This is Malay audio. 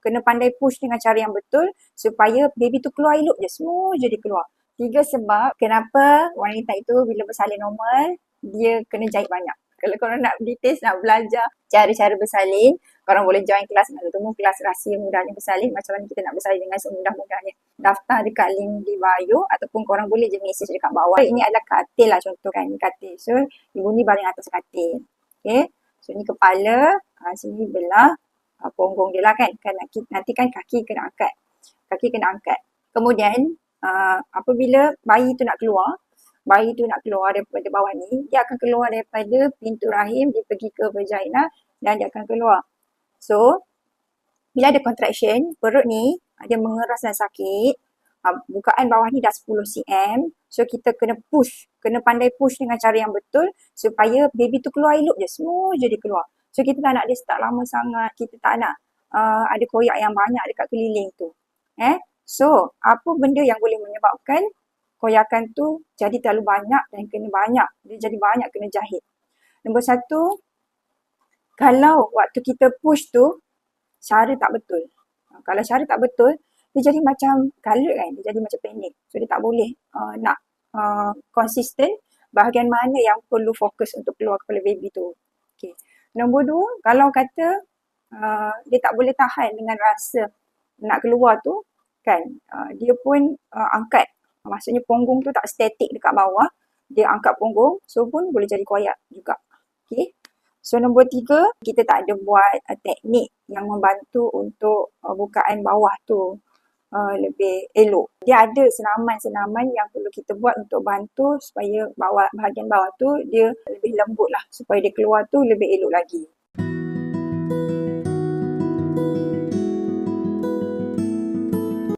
kena pandai push dengan cara yang betul supaya baby tu keluar elok je. Semua je dia keluar. 3 sebab kenapa wanita itu bila bersalin normal, dia kena jahit banyak. Kalau korang nak details, nak belajar cara-cara bersalin, korang boleh join kelas Nak Bertemu, kelas rahsia mudahnya bersalin. Macam mana kita nak bersalin dengan semudah-mudahnya. Daftar dekat link di bio ataupun korang boleh je message dekat bawah. Ini adalah katil lah contoh kan. Ini katil. So, ibu ni baring atas katil. Okay. So, ni kepala. Sini belah punggung dia lah kan. Nanti kan kaki kena angkat. Kaki kena angkat. Kemudian, apabila bayi tu nak keluar daripada bawah ni, dia akan keluar daripada pintu rahim, dia pergi ke vagina dan dia akan keluar. So, bila ada contraction, perut ni dia mengeras dan sakit. Bukaan bawah ni dah 10 cm. So, kita kena pandai push dengan cara yang betul supaya baby tu keluar elok je. Semua je dia keluar. So, kita tak nak dia start lama sangat. Kita tak nak ada koyak yang banyak dekat keliling tu. So, apa benda yang boleh menyebabkan koyakan tu jadi terlalu banyak dan kena banyak. Dia jadi banyak kena jahit. Nombor 1, kalau waktu kita push tu, cara tak betul. Kalau cara tak betul, dia jadi macam galut kan. Dia jadi macam panik. So, dia tak boleh nak konsisten bahagian mana yang perlu fokus untuk keluar kepala baby tu. Okay. Nombor 2, kalau kata dia tak boleh tahan dengan rasa nak keluar tu, kan, dia pun angkat. Maksudnya punggung tu tak statik dekat bawah. Dia angkat punggung, so pun boleh jadi koyak juga. Okay. So nombor 3, kita tak ada buat teknik yang membantu untuk bukaan bawah tu lebih elok. Dia ada senaman-senaman yang perlu kita buat untuk bantu supaya bahagian bawah tu dia lebih lembut lah. Supaya dia keluar tu lebih elok lagi.